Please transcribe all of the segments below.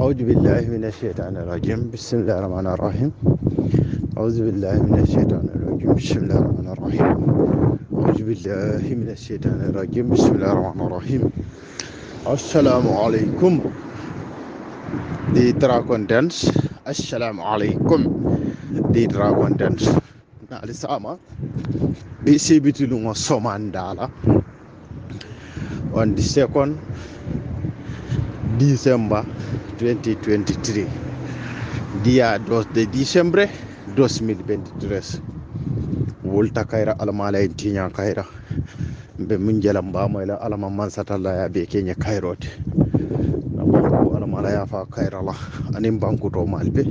أعوذ بالله من الشيطان الرجيم بسم الله الرحمن الرحيم أعوذ بالله من الشيطان الرجيم بسم الله الرحمن الرحيم أعوذ بالله من الشيطان الرجيم بسم الله الرحمن الرحيم السلام عليكم di Dragon Dance. Assalamu alaikum di Dragon Dance. Na alisama bi sibiti lungo somandala on the 2nd December 2023 dia 2 de diciembre 2023 wolta kayra almala en tinya kayra be mun jalam ba moy la alama man satalla ya be kenya kayrote ko almala ya fa kayra la anim banku to malbe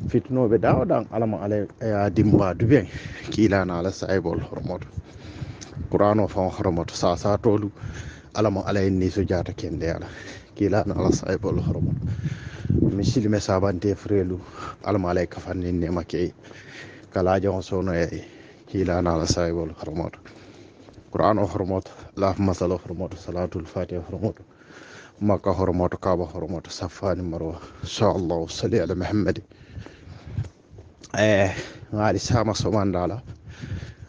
fitno be dawdan alama ala ya dimba dubeng kila na ala saibol hormot qur'ano fa hormot sa tolu alama ala ni so jata kende ala kila na ala saibol hormot misil me sabante frelu alama ala kafanni ne make kala jon sono e kila na ala saibol hormot qur'ano hormot la masalo hormot salatul fatiha hormot maka hormot kaaba hormot safani marwa inshallah salli ala muhammad ngali sama somandala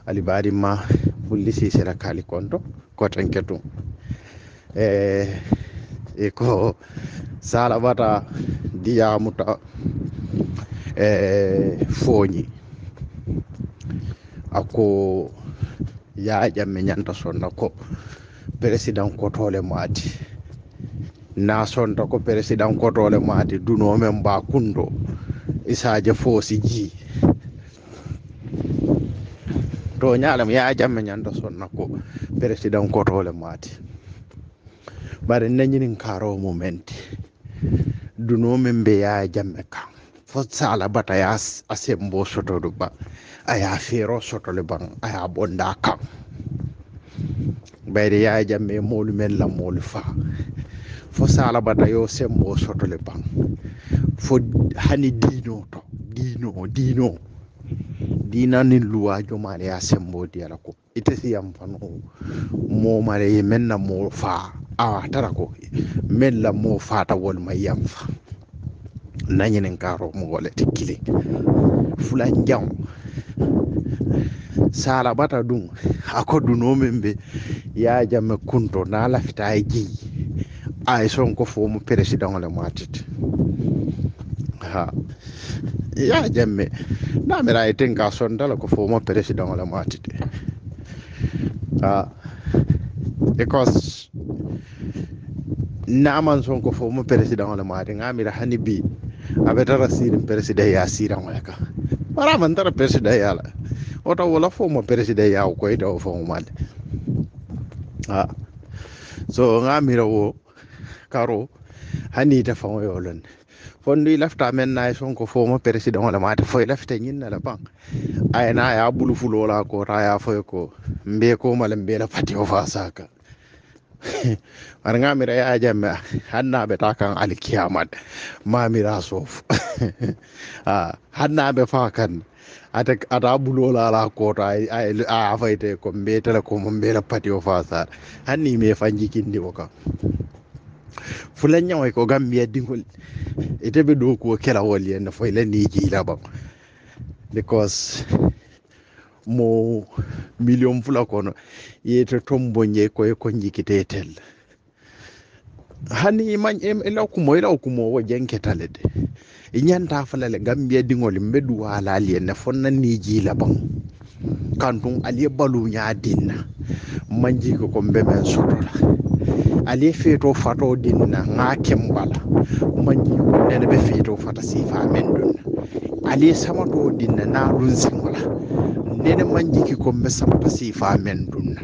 ali badi ma bulli si sera kali konto ko tanketu ko sala bata diya muta foñi ako ya jamme nyanta sonna ko president ko tole mati na sonta ko president ko tole mati duno men ba kundo isaje fosi ji to nyaalam ya jamme nyanta sonna ko president ko tole mati bare nanyinin karo momenti duno men be ya jamme kan fo sala bata ya asembo soto do ba aya fero soto le bang aya bonda kan bayde ya jamme molu men la molu fa fo sala bata yo sembo soto le bang fo hani dino to dina ni luwa jomale ya sembo diala ko itesi yam fano mo mare menna mo fa tara ko mella mo fata wol mayam fa nanyinen karo mo wole tikili fulan jam sala bata dum akodu no membe ya jamme kunto na lafita ji ay son ko fo mo president le matit ha ya jamme na mera iten ka son dala ko fo mo president le matit because naman son ko fo mo president le matit ngamira hanibi abetara sirim president ya siram wala ka para man tara president ya la ota wala fo mo president ya ko ida fo mo mal so ngamira wo karo hani ta fa yo lon fondi lafta men nay son ko fo mo president wala mata fo lafta nyin na la ban ay na ya bulu fulo la ko ta ya fo ko mbe ko mal mbe la pati o fa saka ar ngamira ya jamme hanna be ta kan al kiyamat mamira sof hanna be fa kan ata bulo la ko ta ay fayte ko mbe tele ko mo mbe la pati o fa sa hanni me fanji kindi o ka fulan nyaw ko gambia dingol ite be do ko kela wol yen fo le ni ji la ba because mo million fula kono yete tombo nye ko e ko njikitetel hani man ela ko mo wo jenke talede inyanta falale gambia dingol mbedu wala liene fonna ni ji la ban kantum ali balu nya dinna manji ko mbemen sotola ali feto fato dinna ngakem bala manji ko nene be feto fata sifa men dun ali samato dinna na dun simola nene manji ko mbe samata sifa men dun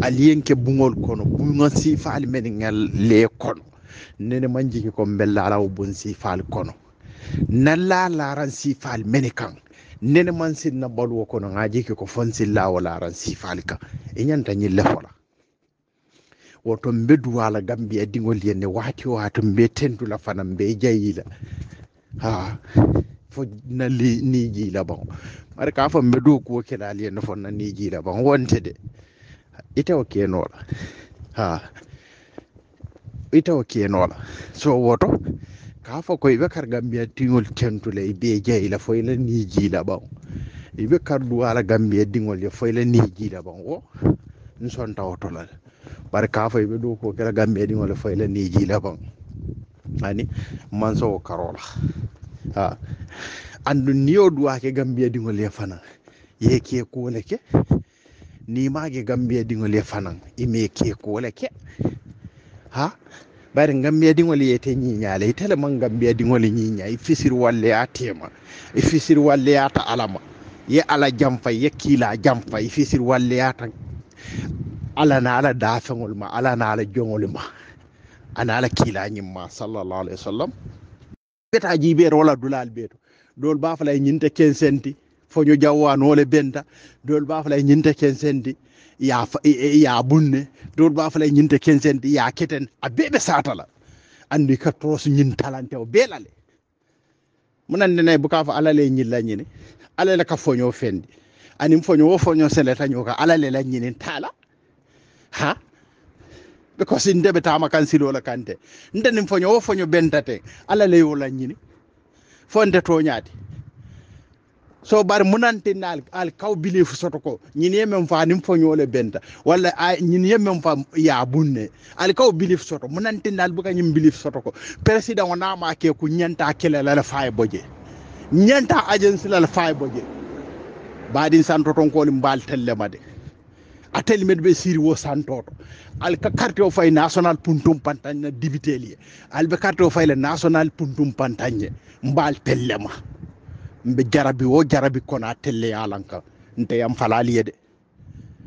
aliyenke bungol kono bunga sifa al men ngal le kono nene manji ko mbella law bon sifa al kono nalla laran sifa al men kan nene man sinna balwo kono ngaji ko fonsi law laran sifa al ka e nyanta nyi lefola woto mbedu wala gambia dingol yenne wati wato mbe tendu la fana mbe jayila fo na ni ji la bon mar ka fa mbedu ko kala yenne fo na ni ji la bon wonte de ite o kenola ita o kenola so woto ka fa koy be kar gambia tingol tentule be jeyla foyla ni jila baw ibe kar duwala gambia dingol ye foyla ni jila baw o nson tawtolal bar ka fa be do ko kala gambia dingol foyla ni jila baw ani man so karola ha andu niyo duwa ke gambia dingol ye fana ye ke ko leke ni mage gambia dingol ye fana ime ke ko leke ha bari gambia dingol yete ñiñale i tele man gambia dingol ñiña i fisir walle ya tema i fisir walle ya ta alama ye ala jamfa ye kila jamfa i fisir walle ya ta ala na ala dafengol ma ala na ala jongol ma ana ala kila ñimma sallallahu alaihi wasallam beta jibe wala dulal beto dol ba fa lay ñinte ken senti foño jawwano le benta dol ba fa lay ñinte ken senti ya bunne dol ba fa lay ñinte ken senti ya keten a bebe satala andi ka tros ñin talante o belale munande nay buka fa alale ñilla ñini alale ka foño fendi ani foño wo foño seleta ñoka alale la ñini tala ha because ndebe tama kan silo la kante ndeni foño wo foño bentate alale yo la ñini fonde to ñaati so bar munantinal al kaw belief soto ko ñin yemem fa nim foñole benta walla ñin yemem fa ya bunne al kaw belief soto munantinal bu ka ñim belief soto ko president wona ma ke ku ñanta kele la fay boje ñanta agency la fay boje badin santo ton ko lim bal telle made atel med be siri wo santoto al ka carte o fay national puntum pantagne dibiteli al be carte o fay le national puntum pantagne mbal tellema mbe jarabi wo jarabi kona telle yalanka nte yam falali yede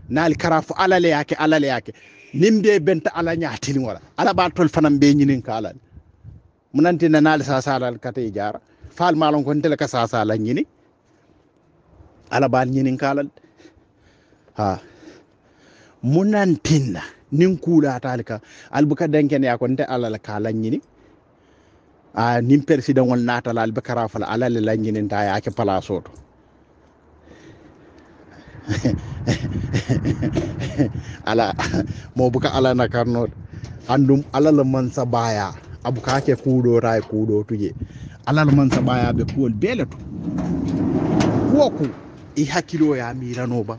nal karafu alale yake nimbe benta ala nyaatini wala ala ba tol fanam be nyinin kala munantina nal sa salal kate jara fal malon ko tele ka sa sala nyini ala bal nyinin kala ha munantina nin kula talika albuka denken ya ko nte ala kala nyini nim president won natal al bakara fala alal la nyinin ta ya ke place to ala mo buka ala na karno andum alal man sabaya abuka ke kudo ray kudo tuje alal man sabaya be kuol beleto woku i hakilo ya mirano ba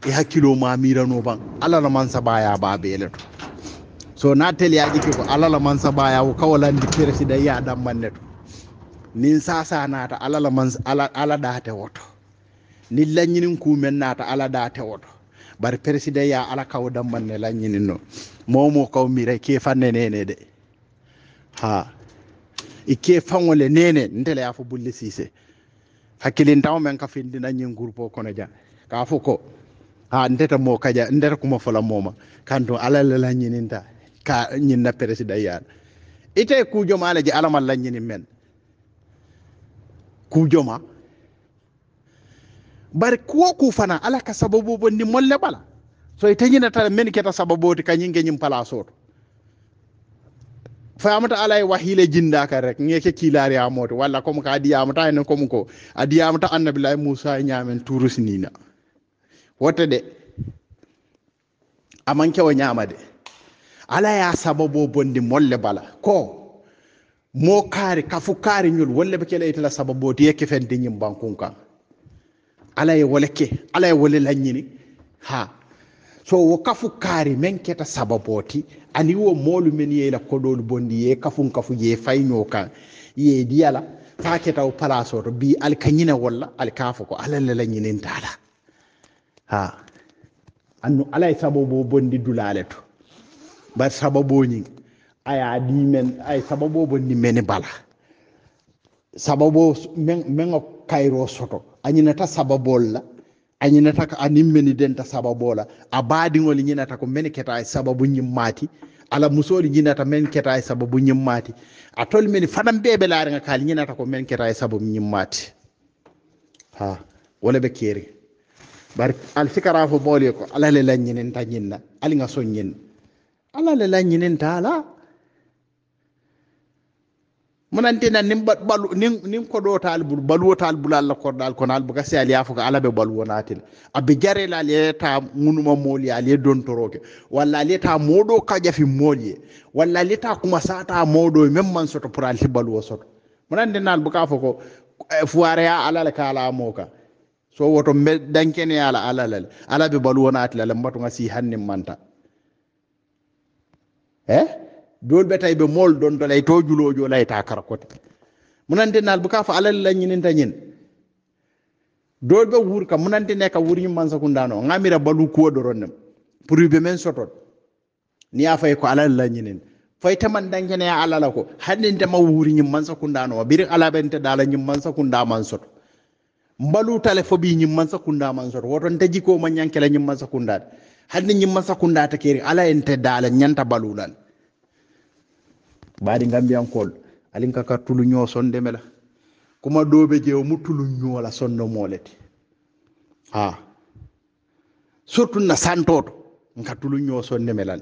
i hakilo ma mirano ba alal man sabaya ba beleto so na tel ya jiki ko alala man sabaya wo kawalandi president ya dam manneto nin sasa nata alala man ala date woto ni lanyinin ku men nata ala date woto bar president ya ala kaw dam manne lanyinin no momo kaw mire ke fanne nene de ha ike fangole nene ndele ya fo bulle sise hakilin taw men ka findina nyin groupe ko na ja ka fo ko ha ndeta mo kaja ndeta kuma fola moma kanto alala lanyinin ta ka ñin na president yaar ite ku joma la ji alama la ñini men ku joma bar ko ku fana ala ka sababu bondi molle bala so ite ñina ta men keta sababu ti kanyinge ñim palaso fa amata ala wahile jinda ka rek ngeke kilari amoto walla comme ka di amata en comme ko adi amata annabi lay musa ñamen turusnina wote de amanke o ñamade ala ya sababu bondi molle bala ko mo kari kafu kari ñul wolle be kele itala sababu ti yeke fendi ñim bankunka ala ye woleke ala ye wole lañini ha so wo kafu kari men keta sababoti ani wo molu men ye la kodol bondi ye kafu ye fayno kan ye diala fa keta o palaso to bi al kanyina walla al kafu ko ala la lañini tala ha annu ala ye sababu bondi dulale to bar sababu ñi aya di men ay sababu bondi men bala sababu men kayro soto anyinata sababol la anyinata ka animmeni denta sababola abadi ngol nyinata ko men keta ay sababu nyimmati ala musoli nyinata men keta ay sababu nyimmati atol men fanam bebe laare nga kal nyinata ko men keta ay sababu nyimmati ha wala be kere bar al fikara fo bole ko ala le la nyinen ta nyinna ali nga sonyin ala le la nyinen ta la munantina nim balu nim ko do tal bul balu tal bulal la kordal konal buga se ali afuka ala be balu wonatil abbe jare la leta munuma moli ali don toroke walla leta modo kaja fi moli walla leta kuma sata modo memman soto pour al balu soto munantina buka foko fuare ya ala kala moka so woto dankene ala be balu wonatil la mbatu ngasi hanni manta dol be tay be mol don to lay to julojo lay ta karakote munante nal bu ka fa alal la ñinin ta ñin dol be wur ka munante ne ka wur ñu man sa kundano ngamira balu ko do ronnem pour be men sotot ni ya fay ko alal la ñinin fay taman dankene ya alala ko hanninte ma wuri ñu man sa kundano bir ala bente dala ñu man sa kunda man soto mbalu tale fo bi ñu man sa kunda man soto woton taji ko ma ñankela ñu man sa kunda hanni ñu man sa kunda ta keri ala ente dala ñanta balulal baadi gambiyankol alin kaka tulu ñoo sonde mela kuma dobe jeew mu tulu ñoo la sonno molete surtout na santoto nga tulu ñoo sonde melal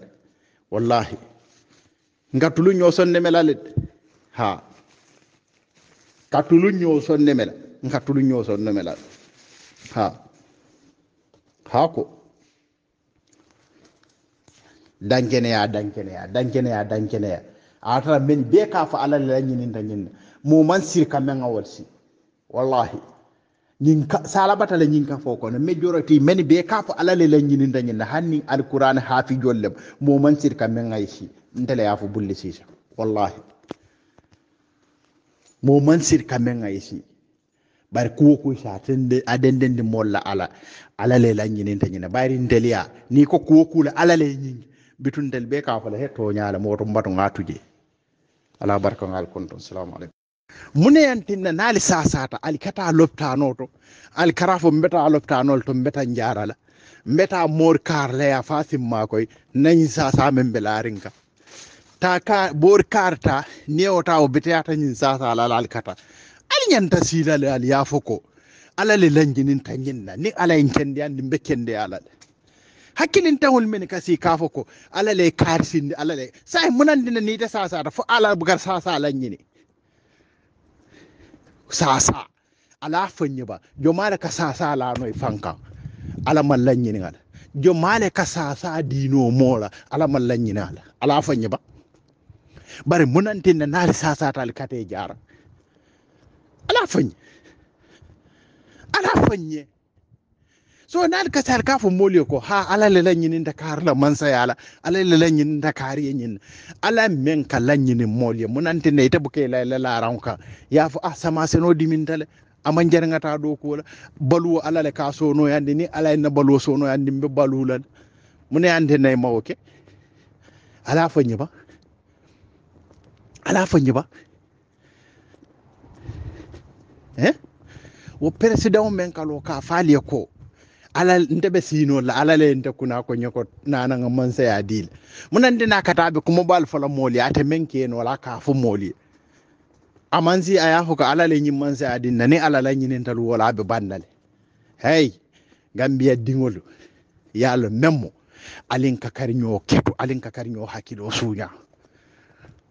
wallahi nga tulu ñoo sonde melal ka tulu ñoo sonde mela nga tulu ñoo sonde melal ko dankene ya atara men be ka fa alal la ñinin ta ñin mo man sirka men awol si wallahi ñin ka salabata la ñin ka foko no majority men be ka fa alal la ñinin ta ñin hanni alquran hafi jollem mo man sirka men ay si ndele ya fu bulli si wallahi mo man sirka men ay si bar ko sa tende adendende molla alal la ñinin ta ñin bari ndeliya ni ko la alal ñin bitundel be ka fa la hetto nyaala moto mbatu ngatuje ala barka ngal konton assalamu alaikum mune yantinna nali sasata ali kata loptano to ali karafo mbeta loptanol to mbeta njarala mbeta mor karle ya fasim makoy nani sasa men belarinka ta ka bor karta neota o betata nyin sasa ala al kata ali nyanta silale ali yafoko ala le lanjinin tanyinna ni ala enkende andi mbekende ala hakkilin tawol men kasi kafoko ala le karsinde ala le say munandina ni ta sasa fo ala bugar sasa lanyini sasa ala fanyi ba jomale ka sasa la no fanka ala man lanyini ngala jomale ka sasa dino mola ala man lanyini ala fanyi ba bare munantina nali sasa tal kate jara ala fanyi so nal kasar ka fo molio ko ala le la nyinin da kar la mansa yala ala le la nyinin da kar yin ala men ka la nyinin molio munante ne tabuke la ranka ya fo sama seno dimintale aman jarngata do ko la balu ala le ka so no yande ni ala na balu so no yande be balulan mun yande nay mawke ala fanyi ba wo president men kalo ka fali ko ala ndebe sino la ala le nte kuna ko nyoko nana nga mansa ya dil munande na katabe kuma bal fala moli ate menke no la ka fu moli amanzi aya ko ala le nyi mansa ya din nani ala la nyi tal wala be bandale hey gambia dingol yalla memmo alin ka karnyo keto alin ka karnyo hakilo sunya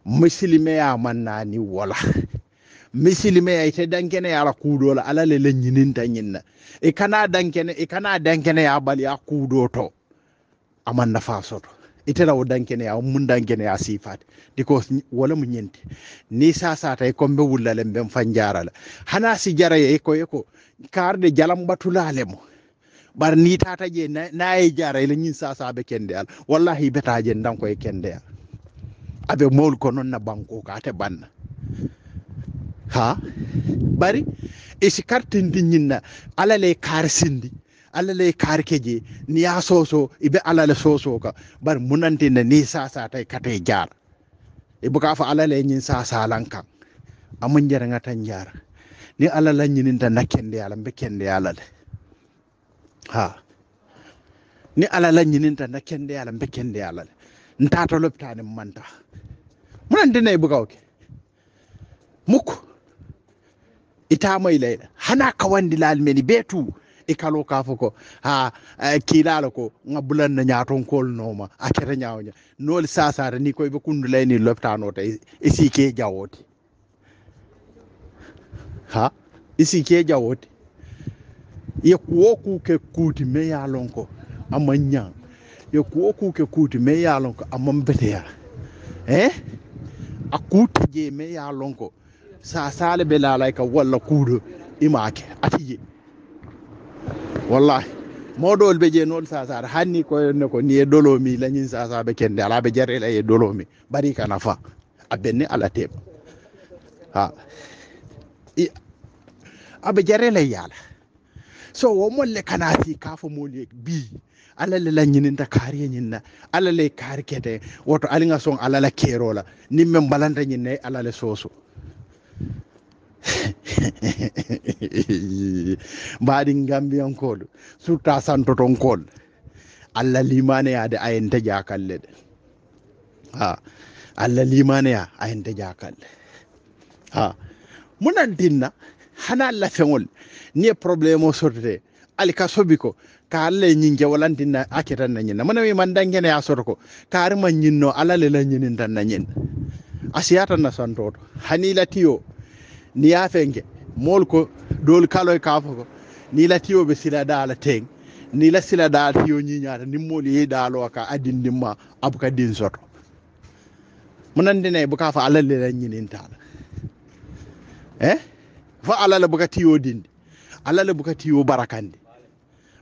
muslime ya manani wala misilime ya ite dankene ya la kudo la ala le nyininta nyinna e kana dankene ya bali ya kudo to aman nafa soto ite la dankene ya mun dankene ya sifat because wala mu nyenti ni sasa tay kombe wulale mbem fanjara la hana si jara e ko karde jalam batulale mo bar ni tata je na e jara le nyin sasa be kende al wallahi betaje ndanko e kende abe mol ko non na banko ka te banna bari isi kartindi nyinna ala le karsindi ala le karkeje ni ya soso ibe ala le soso ka bar munante na ni sasa tay kate jar e buka fa ala le nyin sasa lankan amon jara ngata njara ni ala la nyininta nakende ala be kende ala le ni ala la nyininta nakende ala be kende ala le ntata loptane manta munante ne buka oke muko itama ilayla hana kawandi lalmeni betu e kalo kafoko kilala ko ngabulan na nyaton kol noma akere nyawnya nol sasara ni koy be kundu layni loptano tay e sike jawoti ha isi ke jawote ye kuoku ke kuti me ya lonko amanya ye kuoku ke kuti me ya lonko amambete ya akuti je me ya lonko sa sale be la like walla kudo imake atiye wallahi modol be je non sa sar hanni ko ne ko ni dolomi lañin sa be kende ala be jarela e dolomi bari kana fa abenne ala teb ha abe jarela yala so wo molle kanati kafo moli bi alale la ñininta kariye ñinna alale kari kete woto alinga son alala kerola nimme balanta ñinne alale soso mbaɗi gambiyankol surta santotonkol allah limane yade ayente jakalle de ha allah limane ya ayente jakalle ha munan dinna hana allah feŋol ni probléme o sotete ali ka sobi ko ka alla ñinke walantinna aketan na ñinna mana mi man dangene ya soto ko kaari ma ñinno ala le la ñinin tan na ñin asiyata na santoto hani la tiyo ni ya fenke mol ko dol kaloy kafo ko ni la tiyo be sila dala teng ni la sila dala tiyo ñiñata ni mol yi dalo ka adin dimma abuka din soto munan dine bu ka fa ala le la ñinin tala fa ala la buka tiyo dindi ala la buka tiyo barakandi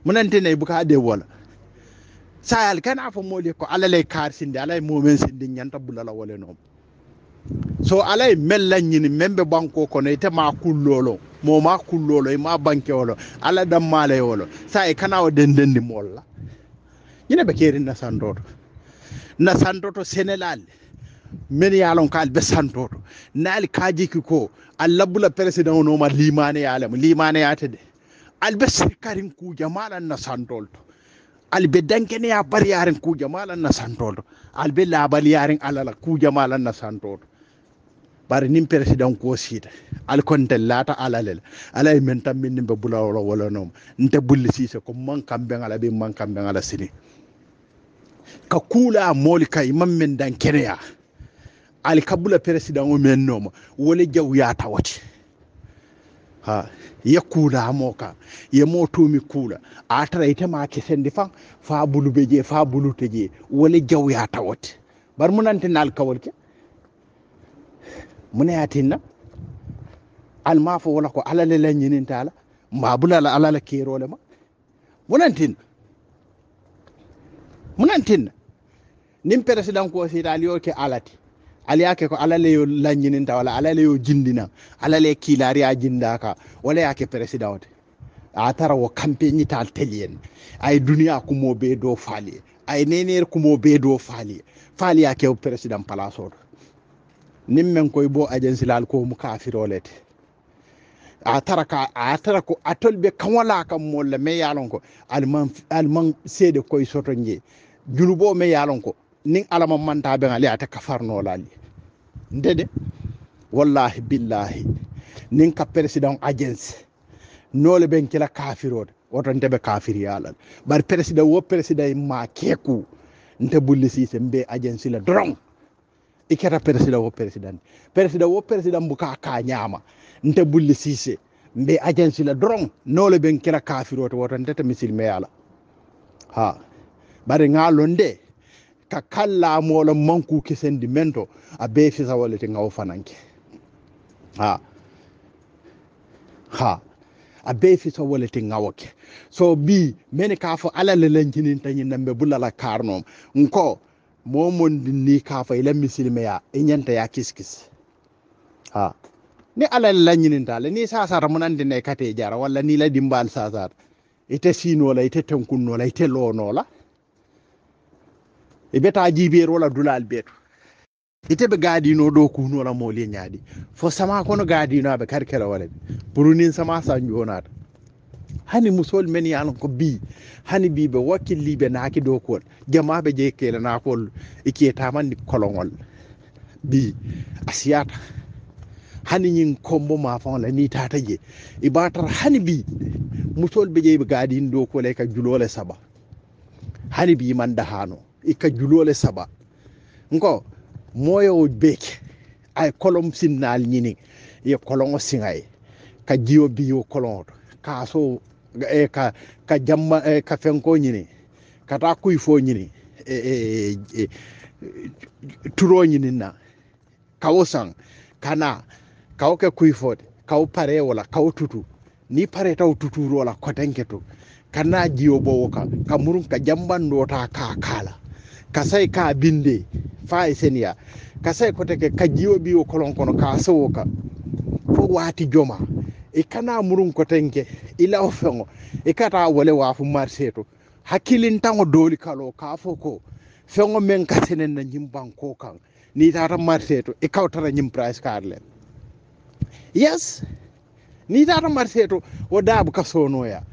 munante ne buka de wala sayal kana fa moli ko ala lay kar sindi ala momen sindi nyanta bulala wala no so ala mella nyini membe banko ko ne te ma kullolo mo ma kullolo ma banke wolo ala dam male wolo say kana o dendendi molla nyine be keri na sandoto senelal men yalon kal be santoto nal kaji ko alla bula president no ma limane yalam limane yatede albe sirkarin ku jamalan na santolto albe dankene ya bar yarin ku jamalan na santolto albe labal yarin alala ku jamalan na santolto bar nim president ko sita al konte lata alalel alay men tam min be bula wala no nte bulli sise ko man kambe ngala be man kambe ngala sini ka kula moli kay mammen dankene ya ali kabula president o men noma wole jaw ya tawati ha ye kula moka ye motumi kula atara ite ma ke sendi fa bulu beje fa bulu teje wole jaw ya tawati bar munante nal kawolke munayatinna al mafo wala ko alale la nyinin tala mabula la alala kerole ma munantin nim president ko sita aliyo ke alati ali yake ko alale yo lanyinin wala alale yo jindina alale kilari a jindaka wala yake president a tara wo campagne tal telien ay dunia ko mo be do fali ay nener ko mo be do fali yake o president palaso nimmen koy bo agency lal ko mu kafirolete a tara ko atolbe kamwala kam molle me yalon ko alman sede koy soto nje julubo me yalon ko nin alama manta be ngali ata kafarno lali ndede wallahi billahi nin ka president agency nole ben kila kafirode woto ndebe kafiri yalal bar president ma keku nte bulli sise mbe agency la drong iketa president wo buka ka nyama nte bulli sise mbe agency la drong nole ben kila kafirode woto ndete misil me yala ha bari ngalonde ka kala mola manku kesendi mento a be fisa walete ngaw fananke ha a be fisa walete ngawoke so bi mene ka fo alale lankinin tanyi nambe bulala karnom nko momon ni ka fa ila misilme ya enyanta ya kiskis ha ni alale lankinin tale ni sasa ramunande ne kate jara walla ni la dimbal sasa ite sino la ite tankunno la ite lono la e beta jibeer wala dulal beto ite be gadino do ku no la moli nyaadi fo sama kono gadino be karkera wala burunin sama sanjo onata hani musol men yalon ko bi hani bi be wakili be naaki do ko jama be je kele na ko iketa man ni kolongol bi asiyata hani nyin kombo ma fon la ni tata je ibatar hani bi musol be je be gadin do ko le ka julole saba hani bi man dahano ika julole saba nko moyo beke ay kolom sinnal nyini ye kolongo singay ka jiyo biyo kolon ka so ka jamma ka fenko nyini kata kuy fo nyini turo nyini na kawo sang kana kawo ke kuy fo kawo pare wala kawo tutu ni pare taw tuturo wala kotenketo kana jiyo bo ka murun ka jambando ta ka kala kasai ka binde fa esenia kasai ko teke ka jiyo biyo kolon kono ka so ka fo wati joma kana murun ko tenke ila o fengo kata wole wafu marché to hakkilin tango doli kalo ka fo ko fengo men katenen na nyimban ko kan ni tata marché to kawtara nyim price carle yes ni tata marché to o dabu ka sonoya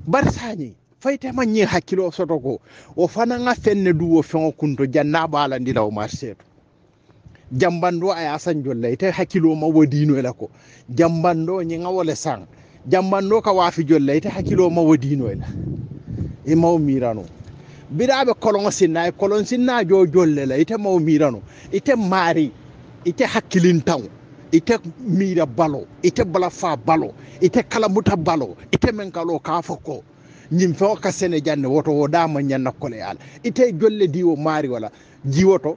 barsani fayte manyi hakkilo soto ko o fana nga fenne du o fengo kunto janna bala ndila o marché to jambando ay asan jolle te hakkilo ma wodino ela ko jambando nyi ngawole sang jambando ka wafi jolle te hakkilo ma wodino ela e maw mirano birabe kolon sinna jo jolle la ite maw mirano ite mari ite hakkilin taw ite mira balo ite bala fa balo ite kala muta balo ite men kalo ka foko nyim fo ka sene janne woto o dama nyanna kole ala ite jolle diwo mari wala jiwoto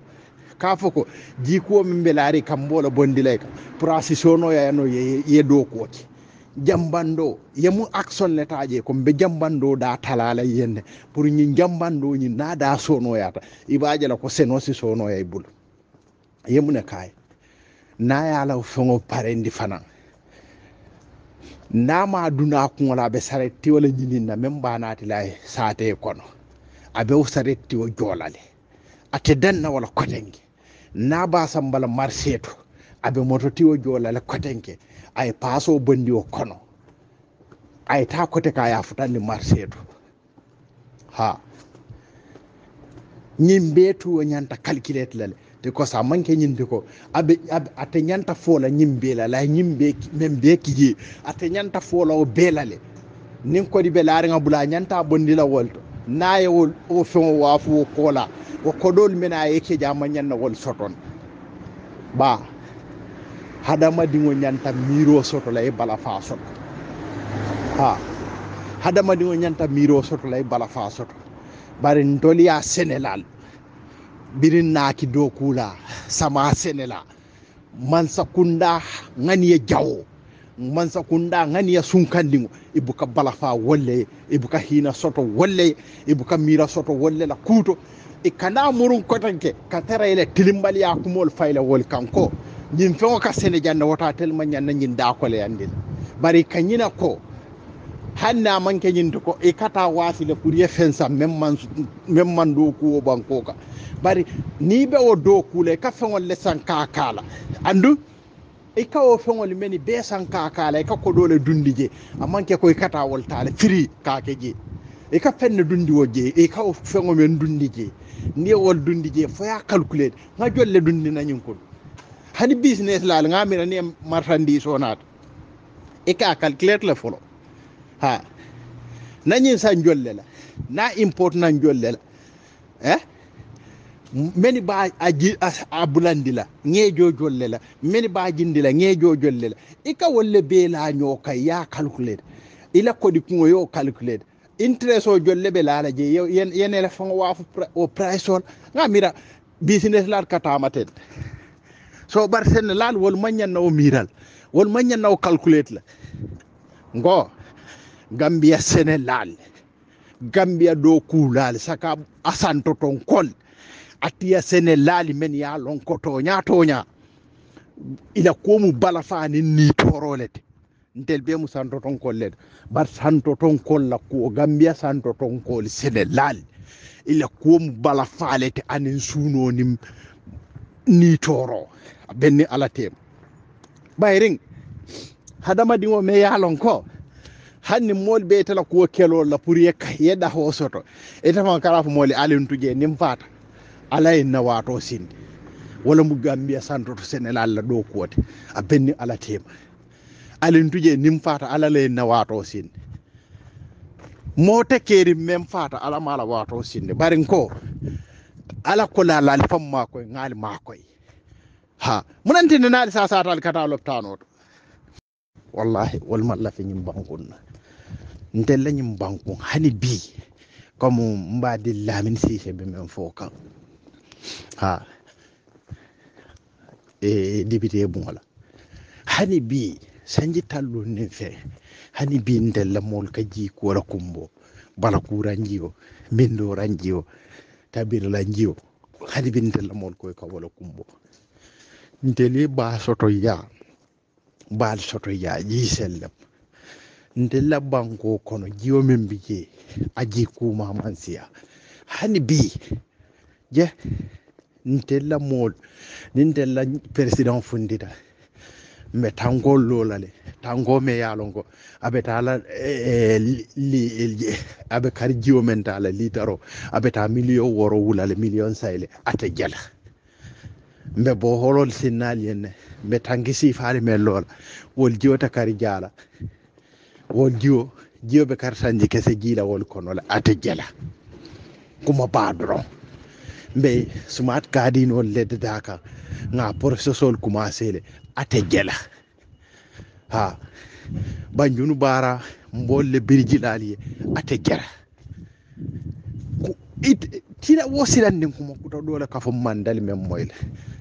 ka foko ji ko min belari kambola bondilay ka prasisono ya no ye do ko jambando yemu action letaje ko be jambando da talala yende pour ñi jambando ñi nada sono yata ibaje la ko seno si sono yay bul yemu ne kay na yala fongo parendi fana nama duna ko wala be saretti wala ñininna même banati lay saate kono abe o saretti o jolale ate danna wala kotengi na ba sambala marseto abe mototi o jolale kotenke ay paso bondi o kono ay ta kote ka ya futandi marseto ha nyimbe tu o nyanta calculate lale de ko sa manke nyinde ko abe ate nyanta fola nyimbe la nyimbe membe kiji ate nyanta fola o belale nin ko di belare ngabula nyanta bondi la wolto naye o fon wafu kola o kodol mena yake jama nyanna wol soton ba hadama dingo nyanta miro soto lay bala fa soto ha hadama dingo nyanta miro soto lay bala fa soto bari ndoliya Sénégal birin naki do kula sama Sénégal mansa kunda ngani jawo mansa kunda ngani sunkandingo ibuka bala fa wolle ibuka hina soto wolle ibuka mira soto wolle la kuto kana murun kotanke ka tara ile tilimbali ya kumol fayla wol kanko ñin fengo ka Sénégal na wata telma ñan ñin da ko le andil bari kanyina ko hanna manke ñin ko kata wafi le pour yefensa même man do ko banko ka bari ni be o do kule ka fengo le sanka kala andu ka o fengo le meni be sanka kala ka ko dole dundije amanke ko kata wol tale free ka keje ka fenne dundi woje ka o fengo men dundije ni wol dundije fo ya calculate nga jolle dundi nañin ko hani business la nga mira ni marchandise onat ka calculate la folo ha nañin sa jolle la na import na jolle la meni ba aji abulandi la ngejo jolle la meni ba jindi la ngejo jolle la ka wolle be la nyoka ya calculate ila ko di ko yo calculate interest o jolle be la je yen la fon wafu o price on nga mira business la katamaten so bar Sénégal wol mañan na o miral wol mañan na o calculate la ngo Gambia Sénégal Gambia do kulal saka asanto ton kol atiya Sénégal men ya lon ko tonya ila ko mu bala fani ni torolete ntel be mu santo ton kol led bar santo ton kol la ko Gambia santo ton kol Sénégal ila ko mu bala falete anin suno ni toro benni alatem bayring hadama dingo me yalon ko hanni mol be tala ko kelo la pour yedda ho soto etama kala fo moli alentuje nim fata alay na wato sindi wala mu Gambia santo to Sénégal la do kote a benni alatem alentuje nim fata alalay na wato sindi mo tekeri mem fata ala mala wato sindi barin ko ala ko la fam ma koy ngal ma koy ha munante ne naali sa tal kata loptano wallahi wal malla fi nyim bankun ndella nyim bankun hani bi comme mbadi Lamin Cissé be men foka ha député bungola hani bi sanji tallu ne fe hani bi ndella mol ka ji ko wala kumbo bala kuranjiyo mindo ranjiyo tabir lanjiyo hani bi ndella mol ko ka wala kumbo ndeli ba soto ya ji sellem ndella banko kono jiwo men bije aji kuma mansiya hani bi je ndella mol ndella president fundita me tango lolale tango me yalongo abe tala abe kar jiwo men tala litaro abe ta million woro wulale million sayle ate jala mbe bo holol sinnali en mbe tangisi faale me lola wol jiwo ta kari jala wol jiwo be kar sanji kese jila wol kono la ate jala kuma badro mbe smart card no ledde daka nga processol commencé le ate jela ha banjunu bara mbolle birji dali ate jela tila wosilande kuma kuta dole ka fo mandal mem moyle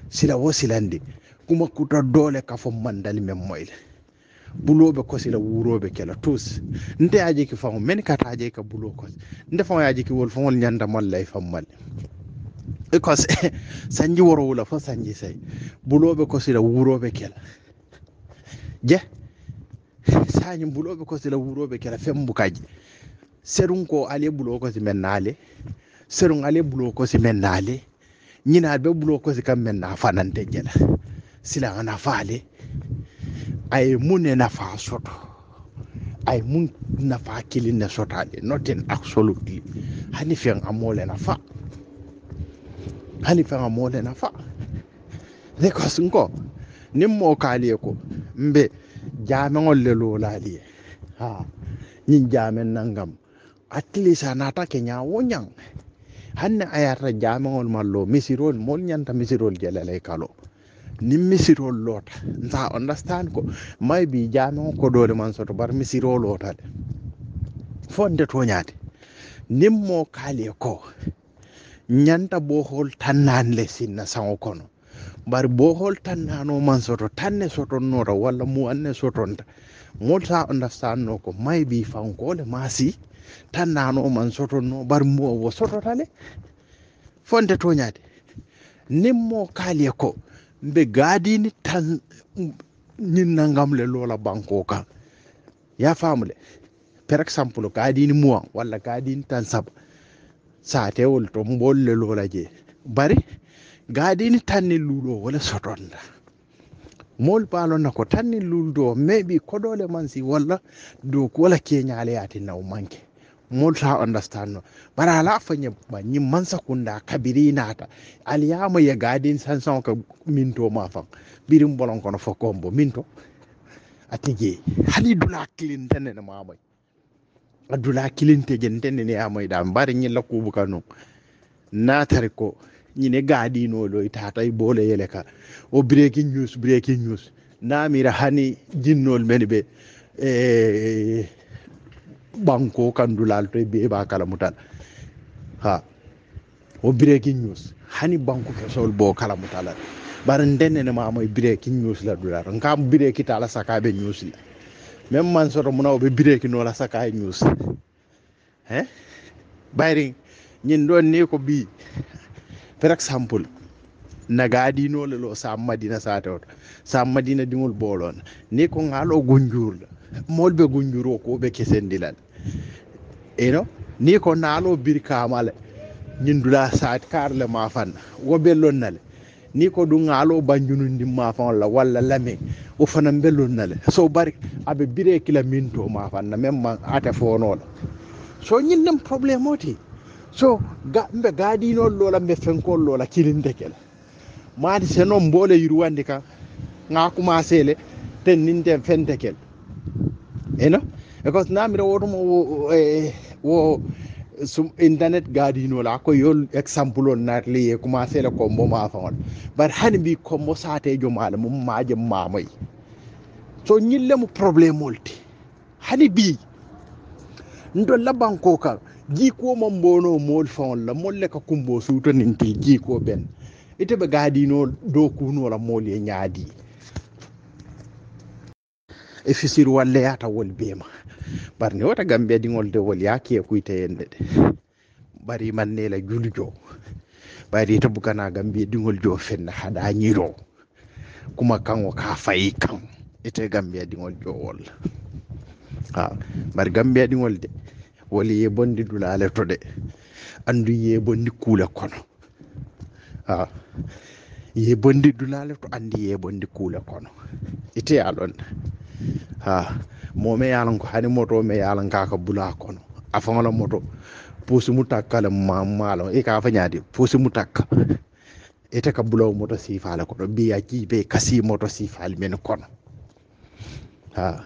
sila wosilande kuma kuta dole ka fo mandal mem moyle bulobe ko sila wurobe kala tous nte aje ki fam men kata aje ka bulo ko nte fam aje ki wol fam nyanda mallay famal because sanji woro wula fo sanji say bulobe ko sila wurobe kala je sanji bulobe ko sila wurobe kala fembu kaji serun ko ale bulo ko si menale serun ale bulo ko si menale nyina be bulo ko si kam menna fanante jela sila ana faale ay mun na fa soto ay mun na fa kilin na sotale nothing absolutely hani fen amole na fa hani fen amole na fa de ko sunko nimmo kaliye ko mbe jamengol le lolali ha nyin jamen nangam at least anata kenya wonyang hanne ayata jamengol mallo misirol mol nyanta misirol jelale kalo ni misirol lota nta understand ko may bi jamengol ko dole man soto bar misirol lota fonde to nyaade nimmo kaliye ko nyanta bohol tannan le sinna sango kono bar bohol tannano man soto tanne soto nora walla mu anne sotonta molta understand no ko may bi fankole masi tannano man soto no bar mu wo soto tale fonde to nyaade nimmo kaliye ko mbe gadini tan nyinna ngamle lola banko ka ya famule per exemple gadini mu walla gadini tan sab sa tewol to mbolle lola je bari gadini tanni lulo wala sotonda mol palo nako tanni luldo maybe kodole mansi wala do ko wala kenyale ati naw manke mol ta understand no bara la fanya ba nyi mansa kunda kabiri nata aliyama ya gadin sanson ka minto ma fam birim bolon kono fokombo minto atije hali dula clean tanne na mamay adula clean te jentene ne amay da bari nyi lakku bukano natare ko ñine gaadino lo itata bole yele ka o breaking news namira hani jinnol men be banko kandulal to be ba kala mutal ha o breaking news hani banko ke sol bo kala mutal bar ndenne ne ma moy breaking news la dular ngam breaking tala sakabe news la même man soto muna o be breaking no la sakaay news bayri ñin don ni ko bi par exemple nagadi no lo sa madina sato sa madina dimul bolon ni ko ngalo gunjur molbe gunjuro ko be kesendilal ni ko nalo birka male nyindula saat karle ma fan wo bellon nale ni ko du ngalo banjunu ndim ma fan la walla lame o fana bellon nale so bari abe bire kila minto ma fan na même ate fono so nyindem problème oti so mbe gaadi no lola mbe fenkol lola kilinde kel maadi seno mbole yurwande ka nga commencé le ten ninde fente kel because namira wotomo wo sum internet gaadi no la ko yol exemple on nat li commencé le combo ma fa on bar hani bi combo saate jo mala mum maaje mamay so ñille mu problème molti hani bi ndo labanko ka jiko mo mbono mol fon la molle ka kumbo suto ninti jiko ben ite be gadi no do kuno la mol ye nyaadi e fisir walle yata wol bema barni wata gambe dingol de wol yake kuyte yende de bari manne la juljo bari to bukana gambe dingol jo fenna hada nyiro kuma kan o ka fayi kan ite gambe dingol jo wol ha bar gambe dingol de woli ye bondi dulale to de andu ye bondi kula kono ha ye bondi dulale to andi ye bondi kula kono ite alon ha moome yalan ko hani moto me yalan kaka bula kono afangala moto pusi mutakala mamalo e ka fanyadi pusi mutakka ite ka bulaw moto sifala kono biya jibe kasi moto sifal men kono ha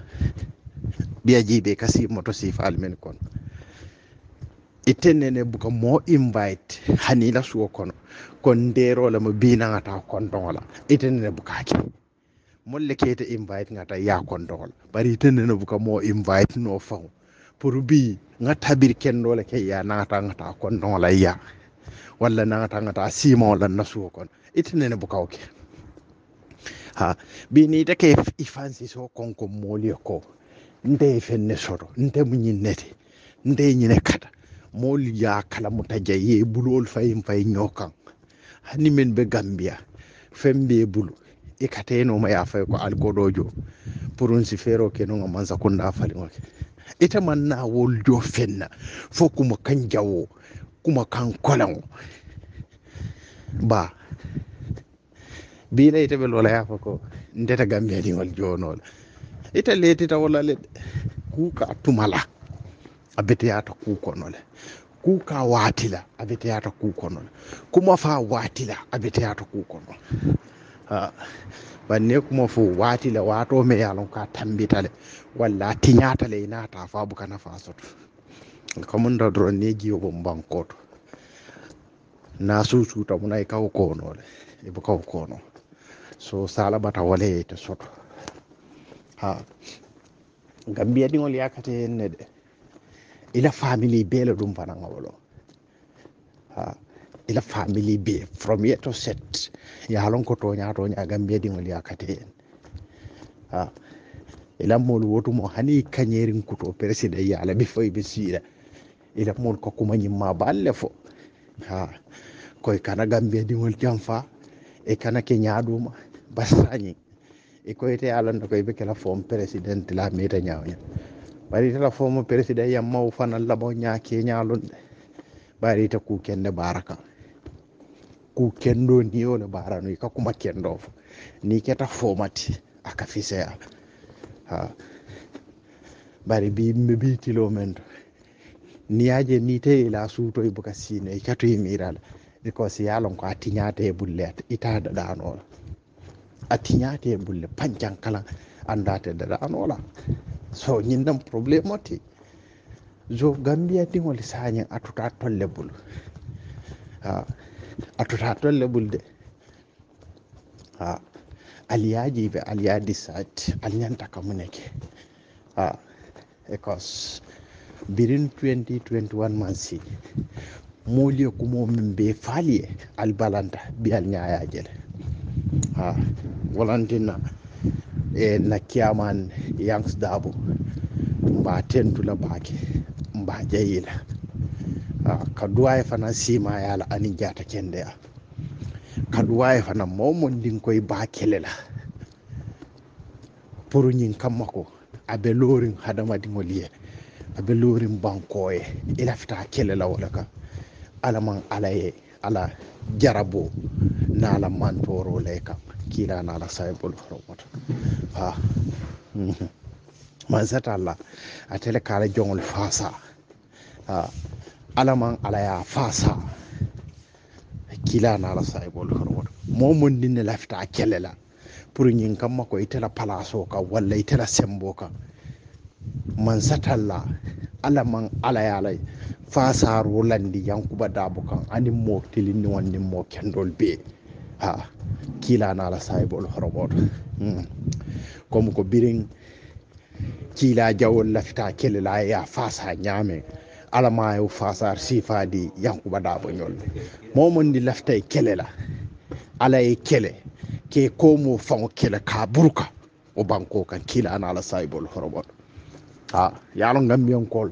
biya jibe kasi moto sifal men kono itenne ne buka mo invite hani la suwo kono kon dero la mo bina ngata kon dongola itenne ne buka ki molle kete invite ngata ya kon dongola bari itenne ne buka mo invite no faw pour bi ngata bir kendo la ke ya ngata kon dongola ya walla ngata simo la nasuwo kono itenne ne buka oke ha bi ni take ifansi so konko moli ko nde fenne soto nde munyinete nde nyine kata moli ya kala mutaja ye bulol fay nyokan hani men be Gambia fembe bulu e kateno ma ya fay ko alkodojo purun si fero ke no manza kunda fali ngoke ita man na wol jo fenna fo kuma kan jawo kuma kan kolan ba bi lay te be lola ya ko ndeta Gambia di wol jonol ita leti ta wala le ku ka tumala abete yata ku konole ku ka watila abete yata ku konole kuma fa watila abete yata ku konole ha banne kuma fo watila wato me yalon ka tambitale walla tinyata le nata fa bukana fa soto kamun da dron ne jiyo bomban koto na susu ta munai kaw konole e bu kaw kono so sala bata wale te soto ha Gambia dingol yakate ne de ila family be la dum fana ngawlo ha ila family be from yet to set ya halon ko to nya Gambia dingol yakate ha ila mol wotu mo hani kanyerin kuto president ya la bi foy be sira ila mol ko kuma nyimma balle fo ha koy kana Gambia dingol jamfa e kana ke nyaaduma basani e koy te alon ko be kala form president la meta nyaawnya bari ta former president yamma o fana labo nyaake nyaalon bari ta ku kende baraka ku kendo ni o le barano ka kuma kendo ni keta formati aka fisea ha bari bi mebi kilomendo ni aje ni te la suto e buka sine ka to yimiral because yalon ko atinyate bullet ita da dano atinyate bulle panjan kala andate da dano la so ñindam probléme oti jo Gambia dingol sañi atuta tolle bul ha atuta tolle bul de ha aliyaji be aliyadi sat alnyanta kamuneke ha because birin 2021 mansi moli ko mo min be faliye albalanta bi al nyaaya jele ha walantina e na kiaman yanks dabo mba tentula bake mba jayila kaduwa fana sima yala ani jata kende ya kaduwa fana momon din koy bakelela pour nyin kamako abe lorin hadama dingoliye abe lorin bankoye ila fita kelela wala ka alaman alaye ala jarabo nala mantoro leka kila nala saibul hormata ha manzata Allah atele kala jongol fasa alaman alaya fasa kila nala saibul hormata momon dinne lafta kelela pour nyin kam mako itela palaso ka walla itela sembo ka manzata Allah alaman alaya lay fasa rolandi yankuba dabo kan ani mo tilini wonni mo kendol be ha kila nala saibul hormata comme ko birin kila jawol lafita kele la ya fasa nyame alama yo fasar sifadi yankuba dabo nyol momon di lafta kele la ala e kele ke komo fango kele ka burka o banko kan kila ana ala saibol horobon ha yalo ngambiyon kol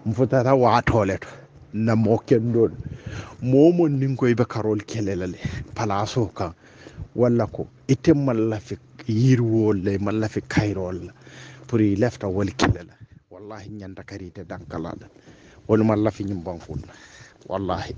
mfutata wa toilet na mokendol momon nin koy be karol kele la le palaso kan walla ko ite mallafi yirwol le mallafi kayrol pour i lefta wol kele la wallahi nyanda karite dankalada wol mallafi nyim bankul wallahi